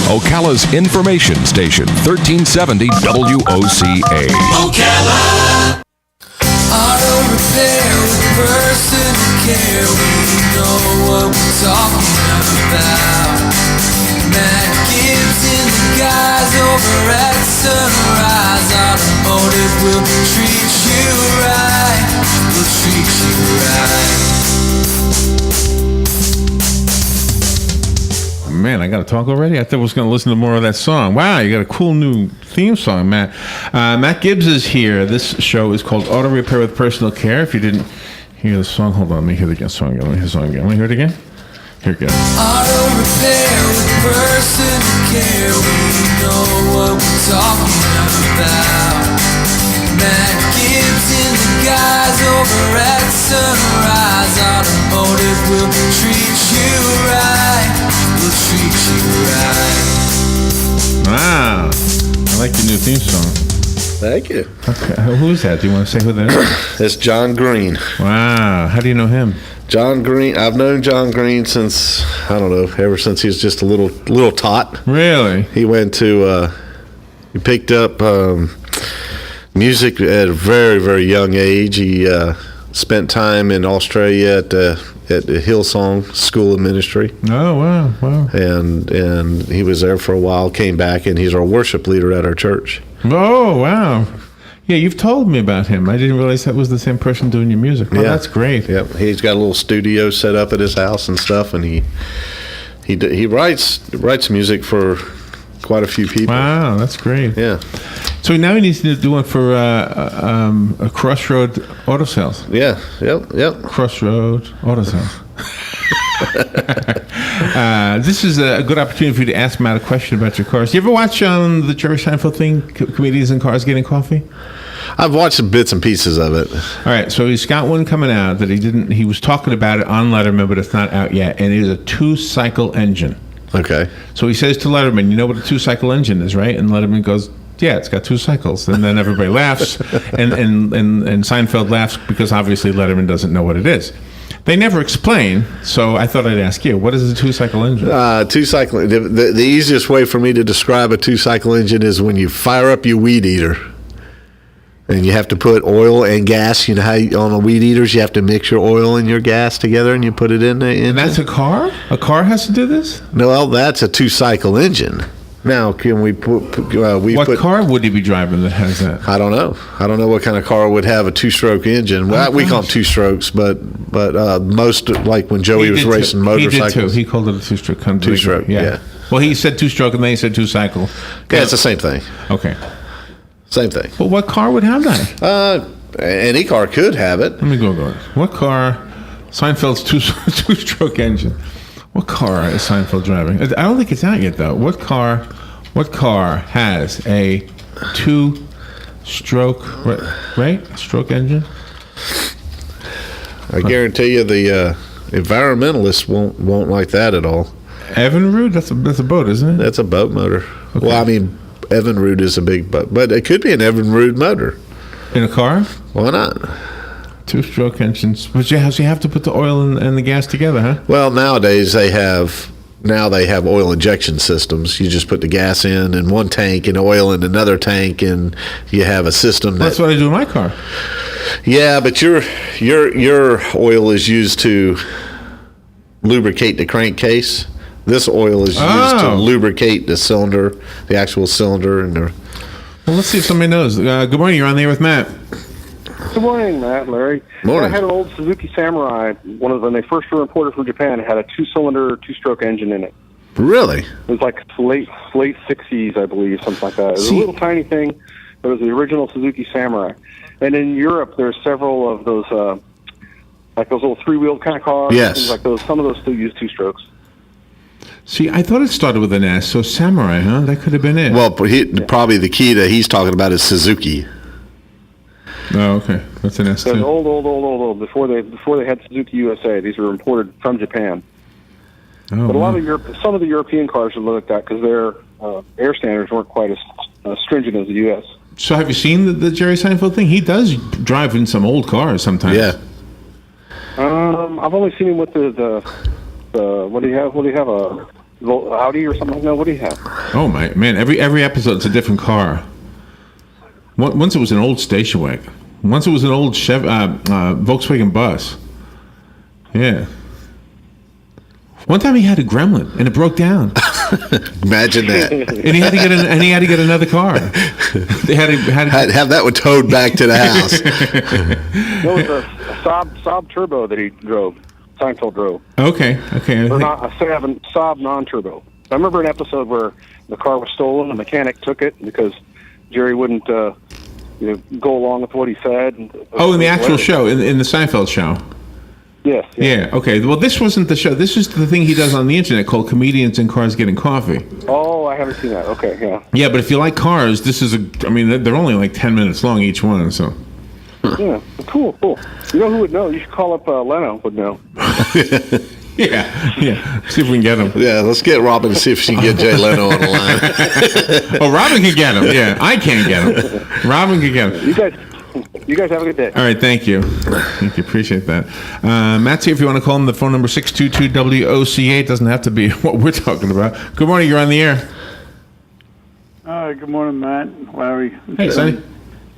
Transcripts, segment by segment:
Ocala's information station, 1370 WOCA. Ocala. Auto repair with personal care. We know what we're talking about. Matt Gibbs and the guys over at Sunrise Automotive will treat you right. We'll treat you right. Man, I got to talk already? I thought I was going to listen to more of that song. Wow, you got a cool new theme song, Matt. Matt Gibbs is here. This show is called Auto Repair with Personal Care. If you didn't hear the song, hold on, let me hear the song again. Let me hear the song again. Let me hear it again. Here it goes. Auto repair with personal care. We know what we're talking about. Matt Gibbs and the guys over at Sunrise Automotive will treat you right. We'll treat you right. Wow. I like your new theme song. Thank you. Okay. Who's that? Do you want to say who that is? It's John Green. Wow. How do you know him? John Green. I've known John Green since, I don't know, ever since he was just a little tot. Really? He went to, he picked up music at a very, very young age. He spent time in Australia at the Hillsong School of Ministry. Oh, wow, wow. And he was there for a while, came back, and he's our worship leader at our church. Oh, wow. Yeah, you've told me about him. I didn't realize that was the same person doing your music. Oh, yeah. That's great. Yep, he's got a little studio set up at his house and stuff, and he writes music for quite a few people. Wow, that's great. Yeah. So now he needs to do one for a Crossroad Auto Sales. Yeah, yep. Crossroad Auto Sales. This is a good opportunity for you to ask Matt a question about your cars. You ever watch the Jerry Seinfeld thing, Comedians in Cars Getting Coffee? I've watched some bits and pieces of it. All right, so he's got one coming out that he was talking about it on Letterman, but it's not out yet, and it is a 2-cycle engine. Okay. So he says to Letterman, you know what a 2-cycle engine is, right? And Letterman goes, yeah, it's got 2 cycles. And then everybody laughs, and Seinfeld laughs because obviously Letterman doesn't know what it is. They never explain, so I thought I'd ask you, what is a 2-cycle engine? 2-cycle. The easiest way for me to describe a 2-cycle engine is when you fire up your weed eater, and you have to put oil and gas. You know how on the weed eaters you have to mix your oil and your gas together, and you put it in the engine. And that's a car? A car has to do this? No, well, that's a 2-cycle engine. Now, can we put? What car would he be driving that has that? I don't know. I don't know what kind of car would have a 2-stroke engine. Well, we call them 2 strokes, but most, like when Joey was racing motorcycles. He did too. He called it a 2-stroke. 2-stroke, yeah. Well, he said 2-stroke, and then he said 2-cycle. Yeah, it's the same thing. Okay. Same thing. Well, what car would have that? Any car could have it. Let me Google it. What car? Seinfeld's 2-stroke engine. What car is Seinfeld driving? I don't think it's out yet, though. What car has a 2-stroke, right? Stroke engine? I guarantee you the environmentalists won't like that at all. Evinrude? That's a boat, isn't it? That's a boat motor. Okay. Well, I mean, Evinrude is a big boat, but it could be an Evinrude motor. In a car? Why not? 2-stroke engines. But you have to put the oil and the gas together, huh? Well, nowadays they have oil injection systems. You just put the gas in one tank and oil in another tank, and you have a system. That's what I do in my car. Yeah, but your oil is used to lubricate the crankcase. This oil is used to lubricate the cylinder, the actual cylinder, and the. Well, let's see if somebody knows. Good morning. You're on the air with Matt. Good morning, Matt, Larry. Morning. I had an old Suzuki Samurai. When they first were imported from Japan, it had a 2-cylinder, 2-stroke engine in it. Really? It was like late 60s, I believe, something like that. It was a little tiny thing, but it was the original Suzuki Samurai. And in Europe, there's several of those, like those little 3-wheeled kind of cars. Yes. Things like those. Some of those still use 2-strokes. See, I thought it started with an S, so Samurai, huh? That could have been it. Well, probably the key that he's talking about is Suzuki. Oh, okay. That's an S, too. So old. Before they had Suzuki USA, these were imported from Japan. Oh, but a lot of some of the European cars are looked at because their air standards weren't quite as stringent as the U.S. So have you seen the Jerry Seinfeld thing? He does drive in some old cars sometimes. Yeah. I've only seen him with the what do you have? What do you have? Audi or something like that. What do you have? Oh my man! Every episode it's a different car. Once it was an old station wagon. Once it was an old Volkswagen bus. Yeah. One time he had a Gremlin and it broke down. Imagine that. And he had to get another car. They had to Have that one towed back to the house. No, it was a Saab Turbo that he drove. Seinfeld drove. Okay. Or not a Saab non-turbo. I remember an episode where the car was stolen. The mechanic took it because Jerry wouldn't, go along with what he said. Oh, in the actual show, in the Seinfeld show. Yes. Yeah. Okay. Well, this wasn't the show. This is the thing he does on the internet called "Comedians in Cars Getting Coffee." Oh, I haven't seen that. Okay. Yeah. Yeah, but if you like cars, this is they're only like 10 minutes long each one. So. Yeah. Cool. You know who would know? You should call up Leno. Would know. Yeah. See if we can get him. Yeah, let's get Robin to see if she can get Jay Leno on the line. Oh, Robin can get him. Yeah, I can't get him. Robin can get him. You guys have a good day. All right, thank you. Appreciate that. Matt's here if you want to call him. The phone number 622-WOCA. It doesn't have to be what we're talking about. Good morning. You're on the air. Good morning, Matt, Larry. Hey, Sonny.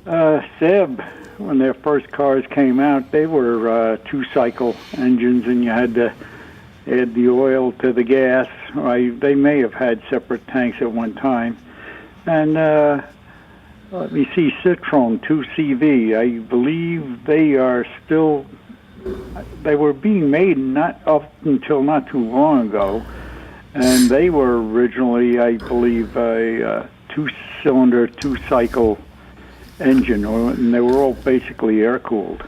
Seb, when their first cars came out, they were two-cycle engines, and you had to add the oil to the gas. They may have had separate tanks at one time. And let me see, Citroen 2CV. I believe they were being made not up until not too long ago, and they were originally, I believe, a two-cylinder, two-cycle engine, and they were all basically air-cooled.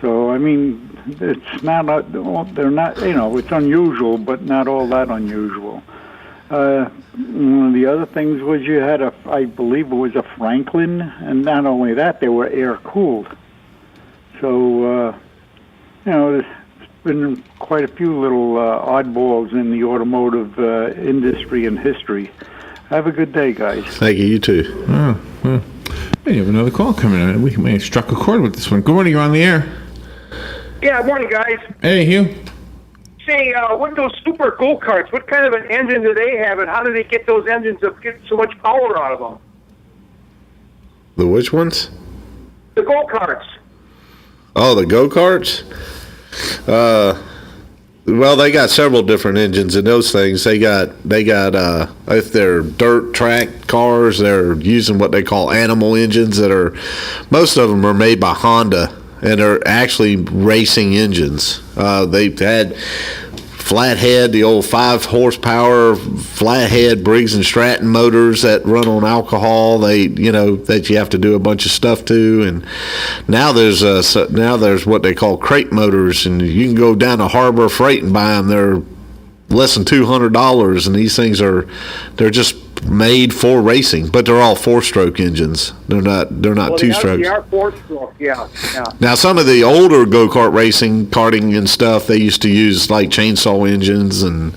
So, I mean, it's not, they're not, it's unusual, but not all that unusual. One of the other things was you had I believe it was a Franklin, and not only that, they were air-cooled. So, there's been quite a few little oddballs in the automotive industry and history. Have a good day, guys. Thank you. You too. Oh, well. Hey, you have another call coming in. We may have struck a chord with this one. Good morning. You're on the air. Yeah, morning, guys. Hey, Hugh. Say, what are those super go-karts? What kind of an engine do they have, and how do they get those engines to get so much power out of them? The which ones? The go-karts. Oh, the go-karts? Well, they got several different engines in those things. They got if they're dirt track cars, they're using what they call animal engines most of them are made by Honda, and are actually racing engines. They've had flathead, the old 5 horsepower flathead Briggs and Stratton motors that run on alcohol. That you have to do a bunch of stuff to. And now there's what they call crate motors, and you can go down to Harbor Freight and buy them. They're less than $200, and these things they're just made for racing, but they're all 4-stroke engines. They're not 2-strokes. They are 4-stroke, yeah. Now, some of the older go-kart racing, karting and stuff, they used to use like chainsaw engines and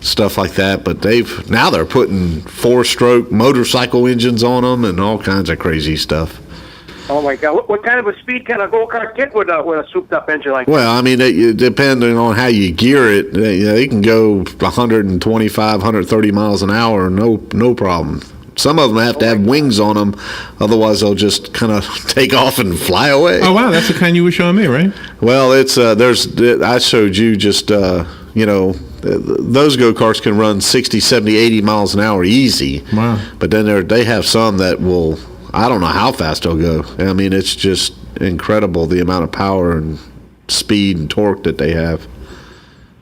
stuff like that, but now they're putting 4-stroke motorcycle engines on them and all kinds of crazy stuff. Oh my God! What kind of a speed can a go-kart get with a souped-up engine like that? Well, I mean, depending on how you gear it, they can go 125, 130 miles an hour, no problem. Some of them have to have wings on them, otherwise they'll just kind of take off and fly away. Oh wow, that's the kind you were showing me, right? Well, it's I showed you just those go-karts can run 60, 70, 80 miles an hour easy. Wow. But then they have some that will. I don't know how fast they'll go. I mean, it's just incredible the amount of power and speed and torque that they have.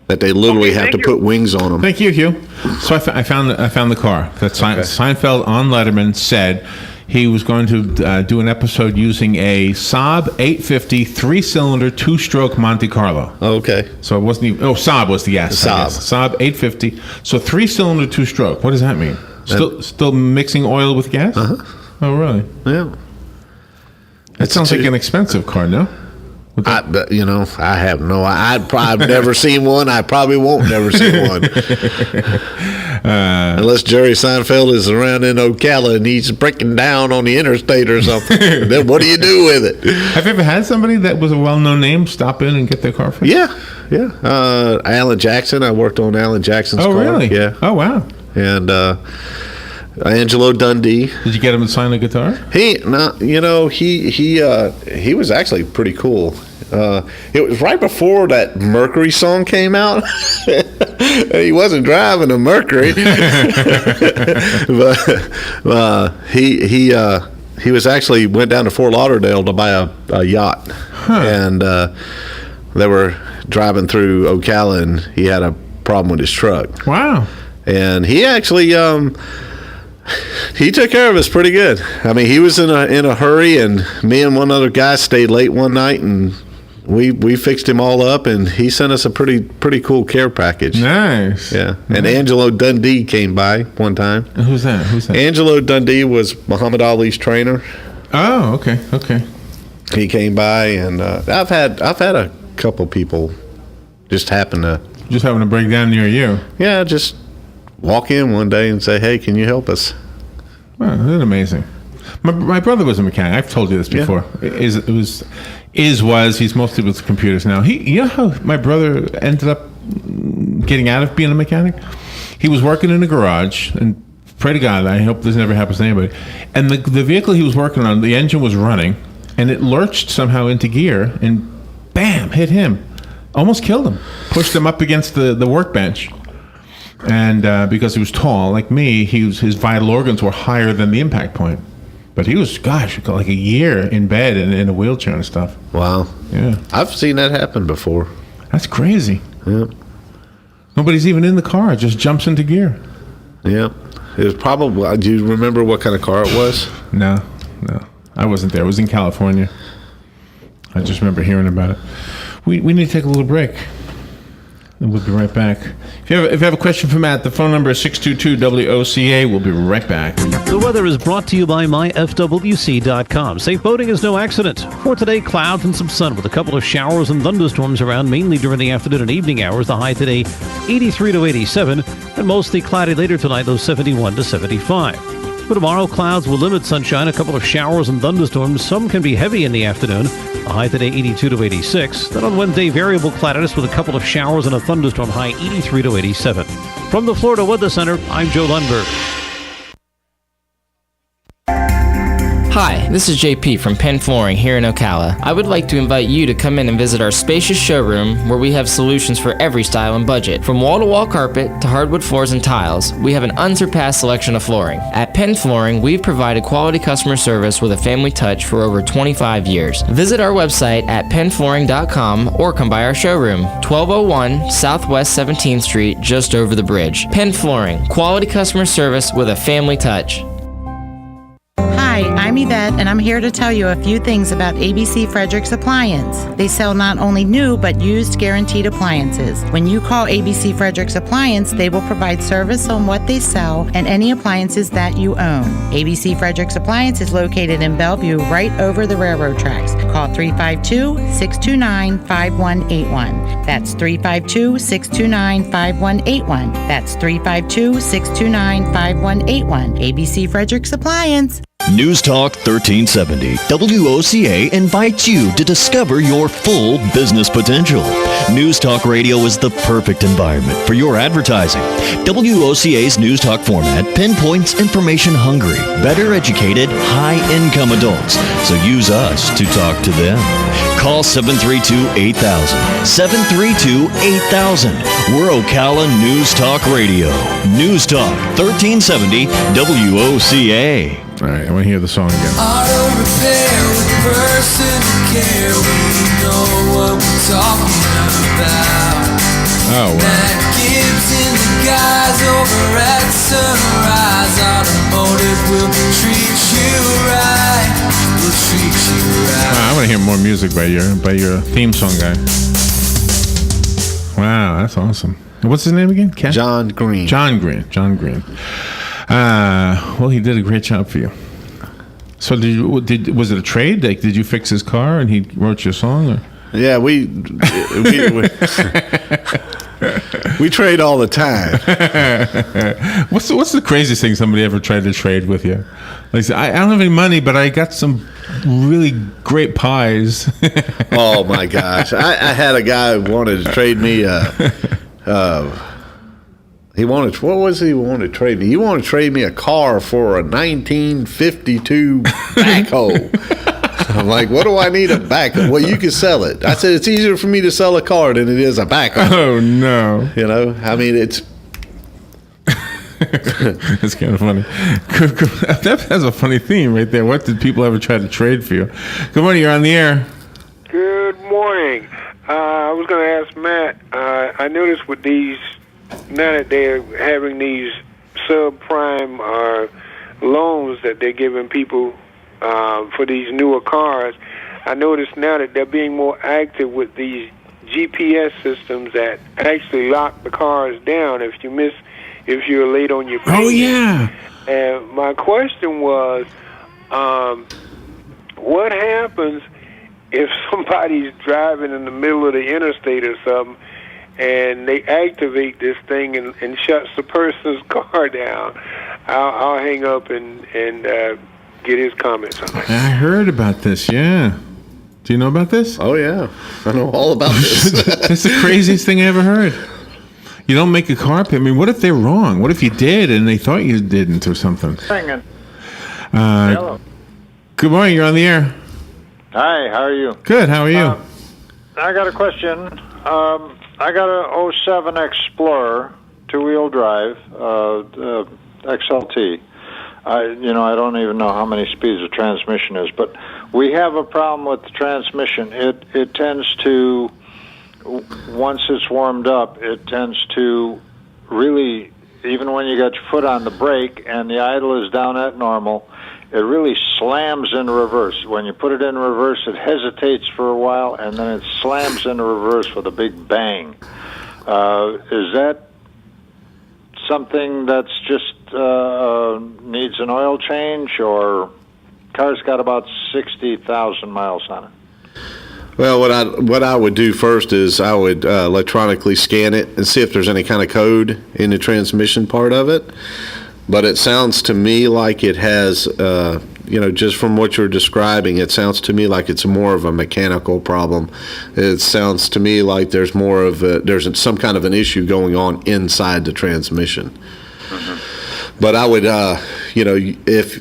That they literally have to put wings on them. Thank you, Hugh. So I found the car that Seinfeld on Letterman said he was going to do an episode using a Saab 850 3-cylinder 2-stroke Monte Carlo. Okay. So it wasn't even. Saab was the S. Saab 850. So 3-cylinder 2-stroke. What does that mean? Still mixing oil with gas? Uh-huh. Oh, really? Yeah. That sounds like an expensive car, no? I have no. I've never seen one. I probably won't never see one. Unless Jerry Seinfeld is around in Ocala and he's breaking down on the interstate or something. Then what do you do with it? Have you ever had somebody that was a well-known name stop in and get their car fixed? Yeah. Alan Jackson. I worked on Alan Jackson's car. Oh, really? Yeah. Oh, wow. And Angelo Dundee. Did you get him to sign a guitar? He was actually pretty cool. It was right before that Mercury song came out. He wasn't driving a Mercury, but he was actually went down to Fort Lauderdale to buy a yacht, and they were driving through Ocala, and he had a problem with his truck. Wow! And he actually he took care of us pretty good. I mean, he was in a hurry, and me and one other guy stayed late one night, and we fixed him all up, and he sent us a pretty cool care package. Nice. Yeah. And Angelo Dundee came by one time. Who's that? Angelo Dundee was Muhammad Ali's trainer. Oh, okay. He came by, and I've had a couple people just having a breakdown near you. Yeah, just walk in one day and say, "Hey, can you help us?" Wow, that's amazing. My brother was a mechanic. I've told you this before. Yeah. He's mostly with computers now. You know how my brother ended up getting out of being a mechanic? He was working in a garage, and pray to God, I hope this never happens to anybody. And the vehicle he was working on, the engine was running, and it lurched somehow into gear, and bam, hit him. Almost killed him. Pushed him up against the workbench. And because he was tall, like me, his vital organs were higher than the impact point. But he was, like a year in bed and in a wheelchair and stuff. Wow. Yeah. I've seen that happen before. That's crazy. Yeah. Nobody's even in the car. It just jumps into gear. Yeah. It was probably, do you remember what kind of car it was? No. I wasn't there. It was in California. I just remember hearing about it. We need to take a little break. And we'll be right back. If you have a question for Matt, the phone number is 622-WOCA. We'll be right back. The weather is brought to you by myfwc.com. Safe boating is no accident. For today, clouds and some sun with a couple of showers and thunderstorms around, mainly during the afternoon and evening hours. The high today, 83 to 87, and mostly cloudy later tonight, low 71 to 75. For tomorrow, clouds will limit sunshine, a couple of showers and thunderstorms. Some can be heavy in the afternoon. The high today, 82 to 86. Then on Wednesday, variable cloudiness with a couple of showers and a thunderstorm, high 83 to 87. From the Florida Weather Center, I'm Joe Lundberg. Hi, this is JP from Penn Flooring here in Ocala. I would like to invite you to come in and visit our spacious showroom where we have solutions for every style and budget. From wall-to-wall carpet to hardwood floors and tiles, we have an unsurpassed selection of flooring. At Penn Flooring, we've provided quality customer service with a family touch for over 25 years. Visit our website at pennflooring.com or come by our showroom, 1201 Southwest 17th Street, just over the bridge. Penn Flooring, quality customer service with a family touch. Hi, I'm Yvette, and I'm here to tell you a few things about ABC Frederick's Appliance. They sell not only new, but used guaranteed appliances. When you call ABC Frederick's Appliance, they will provide service on what they sell and any appliances that you own. ABC Frederick's Appliance is located in Bellevue, right over the railroad tracks. Call 352-629-5181. That's 352-629-5181. That's 352-629-5181. ABC Frederick's Appliance. News Talk 1370 WOCA invites you to discover your full business potential. News Talk Radio is the perfect environment for your advertising. WOCA's News Talk format pinpoints information-hungry, better educated, high-income adults. So use us to talk to them. Call 732-8000. 732-8000. We're Ocala News Talk Radio. News Talk 1370 WOCA. All right, I want to hear the song again. Auto repair with personal care. We know what we're talking about. Oh, wow. Matt Gibbs and the guys over at Sunrise Automotive will treat you right. We'll treat you right. Wow, I want to hear more music by your theme song guy. Wow, that's awesome. What's his name again? Ken? John Green. John Green. Well, he did a great job for you. So was it a trade? Like, did you fix his car and he wrote you a song? Or? Yeah, we trade all the time. What's the craziest thing somebody ever tried to trade with you? Like, I don't have any money, but I got some really great pies. Oh my gosh! I had a guy who wanted to trade me. He wanted. What was he wanted to trade me? He wanted to trade me a car for a 1952 backhoe. I'm like, what do I need a backhoe? Well, you can sell it. I said it's easier for me to sell a car than it is a backhoe. Oh no! You know, I mean, it's. That's kind of funny. That's a funny theme right there. What did people ever try to trade for you? Good morning. You're on the air. Good morning. I was going to ask Matt. I noticed with these, now that they're having these subprime loans that they're giving people for these newer cars, I noticed now that they're being more active with these GPS systems that actually lock the cars down if you're late on your payment. Oh, yeah. And my question was, what happens if somebody's driving in the middle of the interstate or something and they activate this thing and shuts the person's car down? I'll hang up and get his comments on it. I heard about this, yeah. Do you know about this? Oh, yeah. I know all about this. That's the craziest thing I ever heard. You don't make a car payment. I mean, what if they're wrong? What if you did and they thought you didn't or something? Hello. Good morning. You're on the air. Hi, how are you? Good. How are you? I got a question. I got a 07 Explorer, two-wheel drive, XLT. I don't even know how many speeds the transmission is, but we have a problem with the transmission. It tends to, once it's warmed up, it tends to really, even when you got your foot on the brake and the idle is down at normal, it really slams in reverse. When you put it in reverse, it hesitates for a while, and then it slams in reverse with a big bang. Is that something that's just needs an oil change, or car's got about 60,000 miles on it? Well, what I would do first is I would electronically scan it and see if there's any kind of code in the transmission part of it. But it sounds to me like it has, just from what you're describing, it sounds to me like it's more of a mechanical problem. It sounds to me like there's there's some kind of an issue going on inside the transmission. Mm-hmm. But I would, if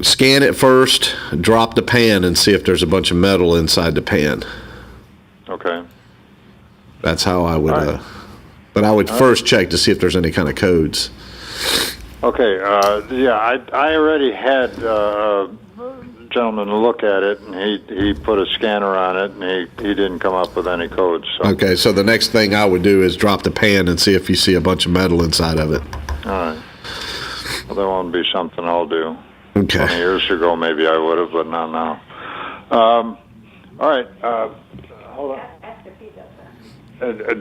scan it first, drop the pan, and see if there's a bunch of metal inside the pan. Okay. That's how I would. Right. But I would first check to see if there's any kind of codes. Okay. I already had a gentleman look at it, and he put a scanner on it, and he didn't come up with any codes. So. Okay, so the next thing I would do is drop the pan and see if you see a bunch of metal inside of it. All right. Well, that won't be something I'll do. Okay. 20 years ago, maybe I would have, but not now. All right. Hold on.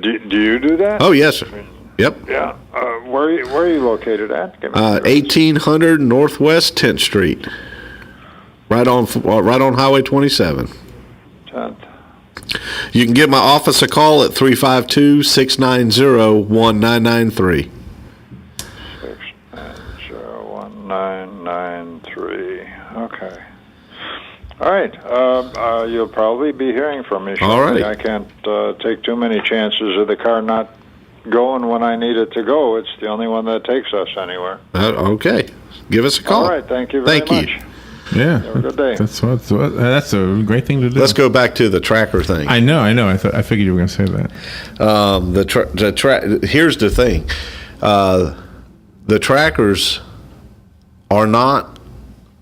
Do you do that? Oh, yes, sir. Yep. Yeah. Where are you located at? 1800 Northwest 10th Street. Right on Highway 27. 10th. You can give my office a call at 352-690-1993. 690-1993. Okay. All right. You'll probably be hearing from me shortly. All right. I can't take too many chances of the car not going when I need it to go. It's the only one that takes us anywhere. Okay. Give us a call. All right. Thank you very much. Yeah. Have a good day. That's a great thing to do. Let's go back to the tracker thing. I know. I figured you were going to say that. Here's the thing. The trackers are not,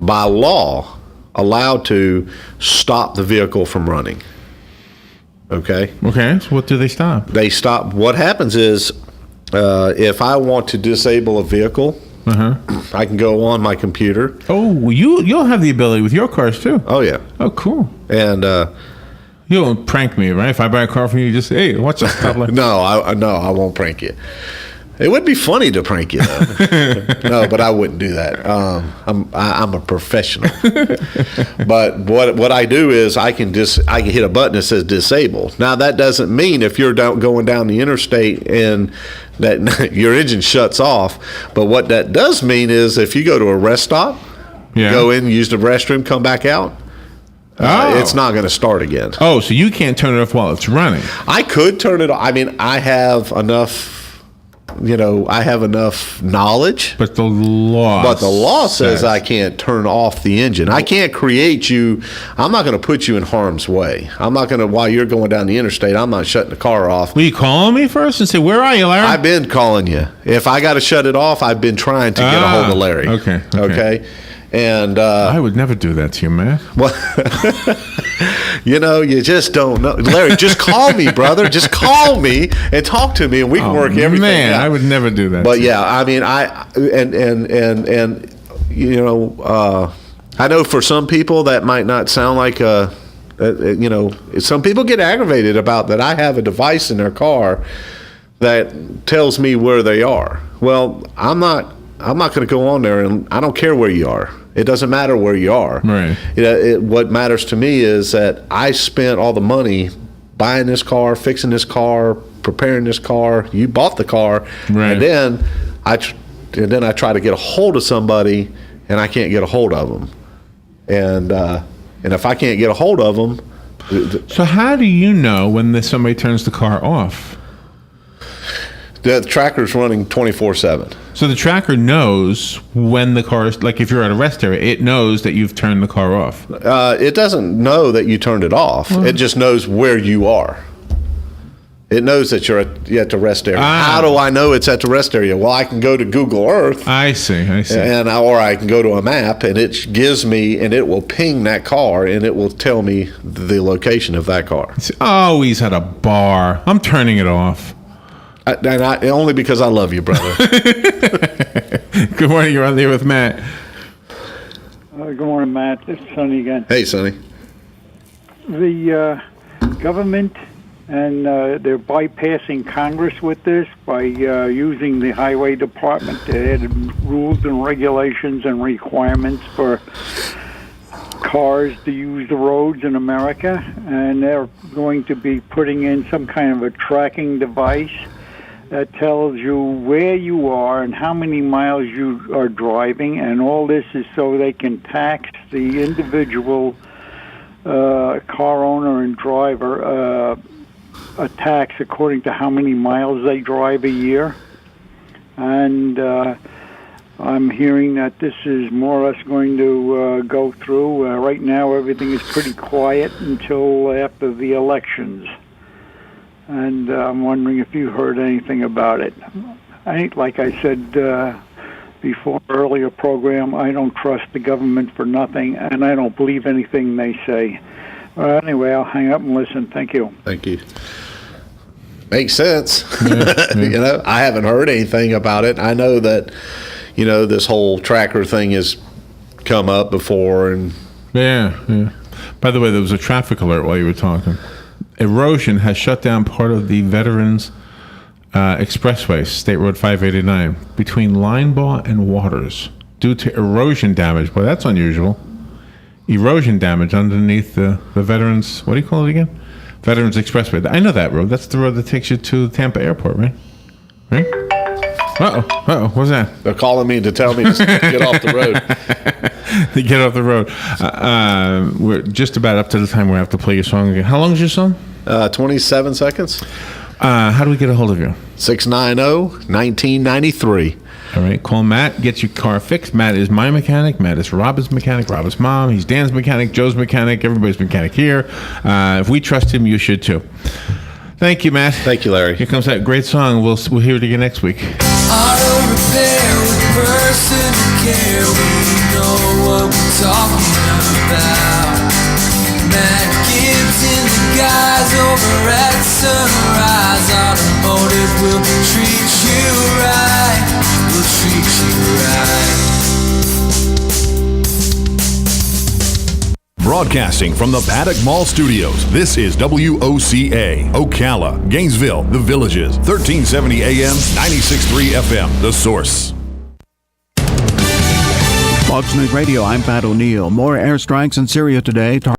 by law, allowed to stop the vehicle from running. Okay? Okay. So what do they stop? They stop. What happens is, if I want to disable a vehicle, I can go on my computer. Oh, you'll have the ability with your cars too. Oh yeah. Oh, cool. And you won't prank me, right? If I buy a car from you, just say, hey, watch that stop light. No, I won't prank you. It would be funny to prank you, though. No, but I wouldn't do that. I'm a professional. But what I do is I can hit a button that says disable. Now that doesn't mean if you're going down the interstate and that your engine shuts off. But what that does mean is if you go to a rest stop, go in, use the restroom, come back out. It's not going to start again. Oh, so you can't turn it off while it's running? I could turn it off. I mean, I have enough knowledge. But the law says I can't turn off the engine. I can't create you. I'm not going to put you in harm's way. I'm not going to, while you're going down the interstate, I'm not shutting the car off. Will you call me first and say, where are you, Larry? I've been calling you. If I got to shut it off, I've been trying to get a hold of Larry. Okay. And I would never do that to you, man. Well, you just don't know. Larry, just call me, brother. Just call me and talk to me, and we can work everything out. I would never do that. But yeah, I mean, I know for some people that might not sound like some people get aggravated about that. I have a device in their car that tells me where they are. Well, I'm not going to go on there, and I don't care where you are. It doesn't matter where you are. Right. What matters to me is that I spent all the money buying this car, fixing this car, preparing this car. You bought the car, right. And then I try to get a hold of somebody, and I can't get a hold of them. And if I can't get a hold of them, so how do you know when somebody turns the car off? The tracker's running 24/7. So the tracker knows when the car is, like if you're at a rest area, it knows that you've turned the car off. It doesn't know that you turned it off. It just knows where you are. It knows that you're at the rest area. How do I know it's at the rest area? Well, I can go to Google Earth. I see. Or I can go to a map, and it gives me, and it will ping that car, and it will tell me the location of that car. Oh, he's at a bar. I'm turning it off. Only because I love you, brother. Good morning. You're on there with Matt. Good morning, Matt. This is Sonny again. Hey, Sonny. The government, and they're bypassing Congress with this by using the Highway Department to add rules and regulations and requirements for cars to use the roads in America. And they're going to be putting in some kind of a tracking device that tells you where you are and how many miles you are driving, and all this is so they can tax the individual car owner and driver a tax according to how many miles they drive a year. And I'm hearing that this is more or less going to go through. Right now everything is pretty quiet until after the elections. And I'm wondering if you heard anything about it. Like I said before, earlier program, I don't trust the government for nothing, and I don't believe anything they say. Anyway, I'll hang up and listen. Thank you. Thank you. Makes sense. Yeah. I haven't heard anything about it. I know that, this whole tracker thing has come up before. And yeah. By the way, there was a traffic alert while you were talking. Erosion has shut down part of the Veterans Expressway, State Road 589, between Linebaugh and Waters due to erosion damage. Boy, that's unusual. Erosion damage underneath the Veterans, what do you call it again? Veterans Expressway. I know that road. That's the road that takes you to Tampa Airport, right? Right? Uh-oh. What's that? They're calling me to tell me to get off the road. To get off the road. We're just about up to the time we have to play your song again. How long is your song? 27 seconds. How do we get a hold of you? 690-1993. All right, call Matt, get your car fixed. Matt is my mechanic. Matt is Robin's mechanic, Robin's mom. He's Dan's mechanic, Joe's mechanic, everybody's mechanic here. If we trust him, you should too. Thank you, Matt. Thank you, Larry. Here comes that great song. We'll hear it again next week. Auto repair with personal care. We know what we're talking about. Matt Gibbs and the guys over at Sunrise Automotive will treat you right. We'll treat you right. Broadcasting from the Paddock Mall Studios, this is WOCA, Ocala, Gainesville, The Villages, 1370 AM, 96.3 FM, The Source. Fox News Radio, I'm Pat O'Neill. More airstrikes in Syria today.